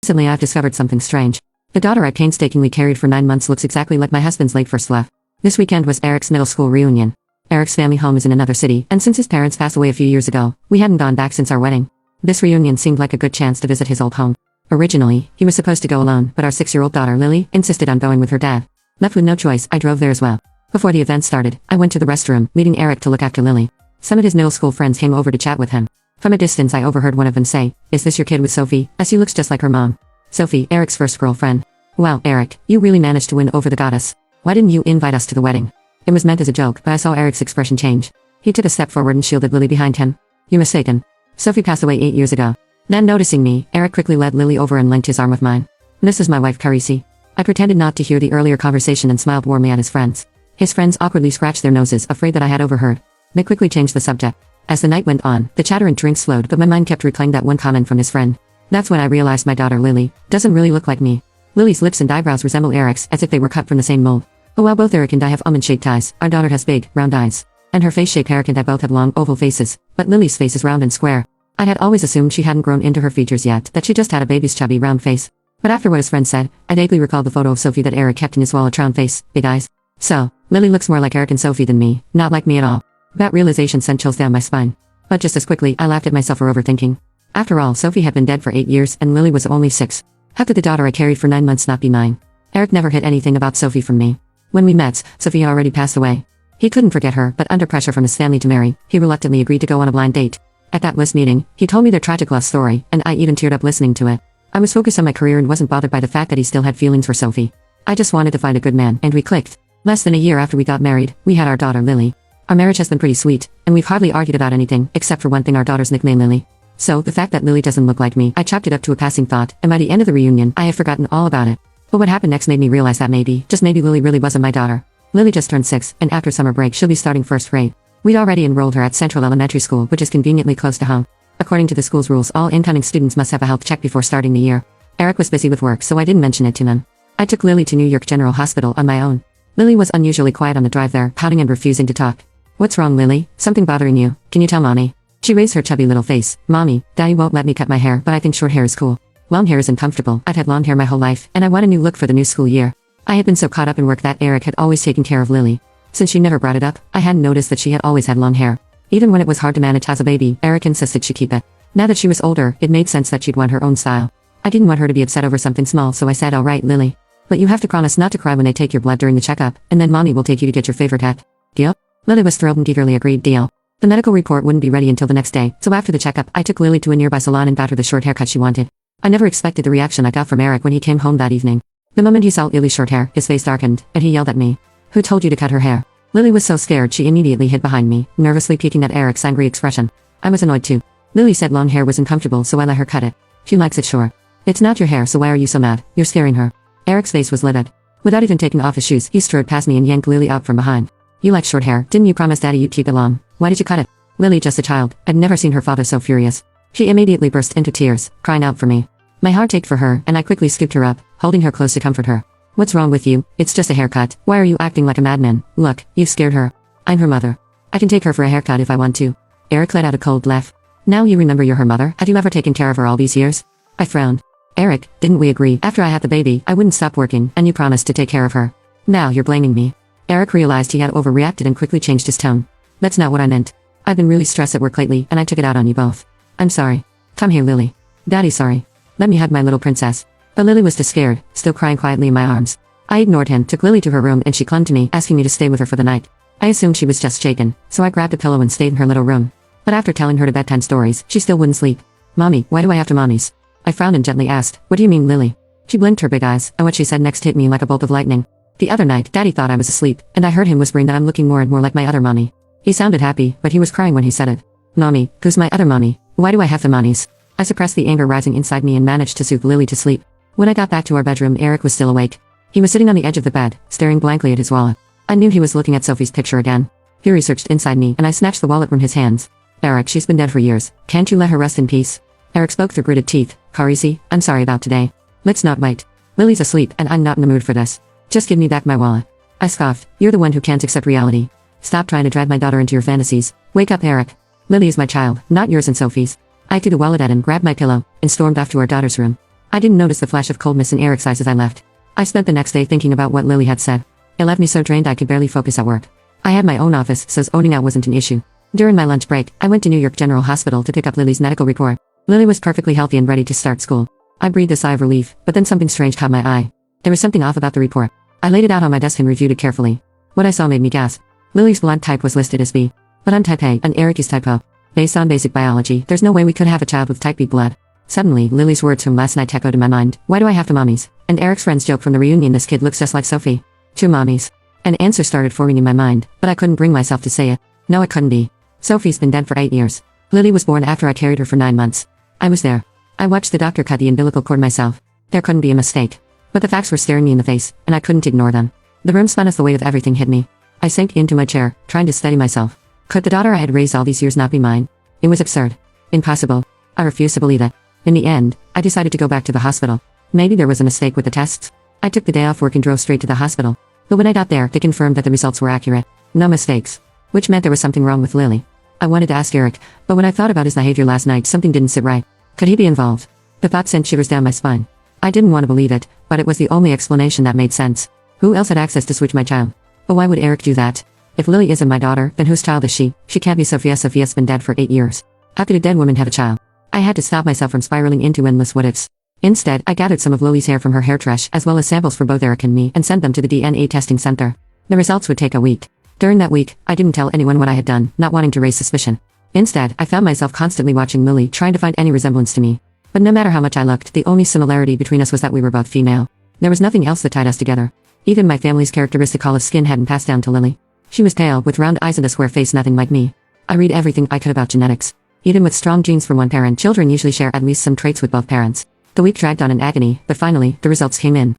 Recently I've discovered something strange. The daughter I painstakingly carried for 9 months looks exactly like my husband's late first love. This weekend was Eric's middle school reunion. Eric's family home is in another city, and since his parents passed away a few years ago, we hadn't gone back since our wedding. This reunion seemed like a good chance to visit his old home. Originally, he was supposed to go alone, but our 6-year-old daughter Lily insisted on going with her dad. Left with no choice, I drove there as well. Before the event started, I went to the restroom, leaving Eric to look after Lily. Some of his middle school friends came over to chat with him. From a distance I overheard one of them say, "Is this your kid with Sophie, as she looks just like her mom?" Sophie, Eric's first girlfriend. "Wow, Eric, you really managed to win over the goddess. Why didn't you invite us to the wedding?" It was meant as a joke, but I saw Eric's expression change. He took a step forward and shielded Lily behind him. "You're mistaken. Sophie passed away 8 years ago." Then noticing me, Eric quickly led Lily over and linked his arm with mine. "This is my wife Carisi." I pretended not to hear the earlier conversation and smiled warmly at his friends. His friends awkwardly scratched their noses, afraid that I had overheard. They quickly changed the subject. As the night went on, the chatter and drinks slowed, but my mind kept replaying that one comment from his friend. That's when I realized my daughter Lily doesn't really look like me. Lily's lips and eyebrows resemble Eric's, as if they were cut from the same mold. But while both Eric and I have almond-shaped eyes, our daughter has big, round eyes. And her face-shaped Eric and I both have long, oval faces, but Lily's face is round and square. I had always assumed she hadn't grown into her features yet, that she just had a baby's chubby, round face. But after what his friend said, I vaguely recalled the photo of Sophie that Eric kept in his wallet, round face, big eyes. So, Lily looks more like Eric and Sophie than me, not like me at all. That realization sent chills down my spine. But just as quickly, I laughed at myself for overthinking. After all, Sophie had been dead for 8 years, and Lily was only 6. How could the daughter I carried for 9 months not be mine? Eric never hid anything about Sophie from me. When we met, Sophie had already passed away. He couldn't forget her, but under pressure from his family to marry, he reluctantly agreed to go on a blind date. At that list meeting, he told me their tragic love story, and I even teared up listening to it. I was focused on my career and wasn't bothered by the fact that he still had feelings for Sophie. I just wanted to find a good man, and we clicked. Less than a year after we got married, we had our daughter Lily. Our marriage has been pretty sweet, and we've hardly argued about anything, except for one thing: our daughter's nickname Lily. So, the fact that Lily doesn't look like me, I chalked it up to a passing thought, and by the end of the reunion, I had forgotten all about it. But what happened next made me realize that maybe, just maybe, Lily really wasn't my daughter. Lily just turned 6, and after summer break she'll be starting 1st grade. We'd already enrolled her at Central Elementary School, which is conveniently close to home. According to the school's rules, all incoming students must have a health check before starting the year. Eric was busy with work, so I didn't mention it to him. I took Lily to New York General Hospital on my own. Lily was unusually quiet on the drive there, pouting and refusing to talk. "What's wrong, Lily? Something bothering you? Can you tell Mommy?" She raised her chubby little face. "Mommy, Daddy won't let me cut my hair, but I think short hair is cool. Long hair isn't comfortable. I've had long hair my whole life, and I want a new look for the new school year." I had been so caught up in work that Eric had always taken care of Lily. Since she never brought it up, I hadn't noticed that she had always had long hair. Even when it was hard to manage as a baby, Eric insisted she keep it. Now that she was older, it made sense that she'd want her own style. I didn't want her to be upset over something small, so I said, "All right, Lily. But you have to promise not to cry when they take your blood during the checkup, and then Mommy will take you to get your favorite hat. Deal?" Lily was thrilled and eagerly agreed, "Deal." The medical report wouldn't be ready until the next day, so after the checkup, I took Lily to a nearby salon and got her the short haircut she wanted. I never expected the reaction I got from Eric when he came home that evening. The moment he saw Lily's short hair, his face darkened, and he yelled at me. "Who told you to cut her hair?" Lily was so scared she immediately hid behind me, nervously peeking at Eric's angry expression. I was annoyed too. Lily said long hair was uncomfortable, so I let her cut it. "She likes it short." "It's not your hair, so why are you so mad? You're scaring her." Eric's face was livid. Without even taking off his shoes, he strode past me and yanked Lily out from behind. "You like short hair, didn't you promise Daddy you'd keep it long? Why did you cut it?" Lily, just a child, I'd never seen her father so furious. She immediately burst into tears, crying out for me. My heart ached for her, and I quickly scooped her up, holding her close to comfort her. "What's wrong with you? It's just a haircut. Why are you acting like a madman? Look, you've scared her. I'm her mother. I can take her for a haircut if I want to." Eric let out a cold laugh. "Now you remember you're her mother? Have you ever taken care of her all these years?" I frowned. "Eric, didn't we agree after I had the baby, I wouldn't stop working, and you promised to take care of her? Now you're blaming me." Eric realized he had overreacted and quickly changed his tone. "That's not what I meant. I've been really stressed at work lately, and I took it out on you both. I'm sorry. Come here, Lily. Daddy's sorry. Let me hug my little princess." But Lily was too scared, still crying quietly in my arms. I ignored him, took Lily to her room, and she clung to me, asking me to stay with her for the night. I assumed she was just shaken, so I grabbed a pillow and stayed in her little room. But after telling her to bedtime stories, she still wouldn't sleep. "Mommy, why do I have to mommies?" I frowned and gently asked, "What do you mean, Lily?" She blinked her big eyes, and what she said next hit me like a bolt of lightning. The other night, Daddy thought I was asleep, and I heard him whispering that I'm looking more and more like my other mommy. He sounded happy, but he was crying when he said it. "Mommy, who's my other mommy? Why do I have the mommies?" I suppressed the anger rising inside me and managed to soothe Lily to sleep. When I got back to our bedroom, Eric was still awake. He was sitting on the edge of the bed, staring blankly at his wallet. I knew he was looking at Sophie's picture again. Fury surged inside me, and I snatched the wallet from his hands. "Eric, she's been dead for years. Can't you let her rest in peace?" Eric spoke through gritted teeth. "Carisi, I'm sorry about today. Let's not wait. Lily's asleep, and I'm not in the mood for this. Just give me back my wallet." I scoffed. "You're the one who can't accept reality. Stop trying to drag my daughter into your fantasies. Wake up, Eric. Lily is my child, not yours and Sophie's." I threw the wallet at him, grabbed my pillow, and stormed off to our daughter's room. I didn't notice the flash of coldness in Eric's eyes as I left. I spent the next day thinking about what Lily had said. It left me so drained I could barely focus at work. I had my own office, so owning out wasn't an issue. During my lunch break, I went to New York General Hospital to pick up Lily's medical report. Lily was perfectly healthy and ready to start school. I breathed a sigh of relief, but then something strange caught my eye. There was something off about the report. I laid it out on my desk and reviewed it carefully. What I saw made me gasp. Lily's blood type was listed as B. But I'm type A, and Eric is type O. Based on basic biology, there's no way we could have a child with type B blood. Suddenly, Lily's words from last night echoed in my mind. Why do I have two mommies? And Eric's friend's joke from the reunion, this kid looks just like Sophie. Two mommies. An answer started forming in my mind, but I couldn't bring myself to say it. No, it couldn't be. Sophie's been dead for 8 years. Lily was born after I carried her for 9 months. I was there. I watched the doctor cut the umbilical cord myself. There couldn't be a mistake. But the facts were staring me in the face, and I couldn't ignore them. The room spun as the weight of everything hit me. I sank into my chair, trying to steady myself. Could the daughter I had raised all these years not be mine? It was absurd. Impossible. I refused to believe it. In the end, I decided to go back to the hospital. Maybe there was a mistake with the tests. I took the day off work and drove straight to the hospital. But when I got there, they confirmed that the results were accurate. No mistakes. Which meant there was something wrong with Lily. I wanted to ask Eric, but when I thought about his behavior last night, something didn't sit right. Could he be involved? The thought sent shivers down my spine. I didn't want to believe it, but it was the only explanation that made sense. Who else had access to switch my child? But why would Eric do that? If Lily isn't my daughter, then whose child is she? She can't be Sophia. Sophia's been dead for 8 years. How could a dead woman have a child? I had to stop myself from spiraling into endless what-ifs. Instead, I gathered some of Lily's hair from her hair trash as well as samples for both Eric and me and sent them to the DNA testing center. The results would take a week. During that week, I didn't tell anyone what I had done, not wanting to raise suspicion. Instead, I found myself constantly watching Lily, trying to find any resemblance to me. But no matter how much I looked, the only similarity between us was that we were both female. There was nothing else that tied us together. Even my family's characteristic olive skin hadn't passed down to Lily. She was pale, with round eyes and a square face, nothing like me. I read everything I could about genetics. Even with strong genes from one parent, children usually share at least some traits with both parents. The week dragged on in agony, but finally, the results came in.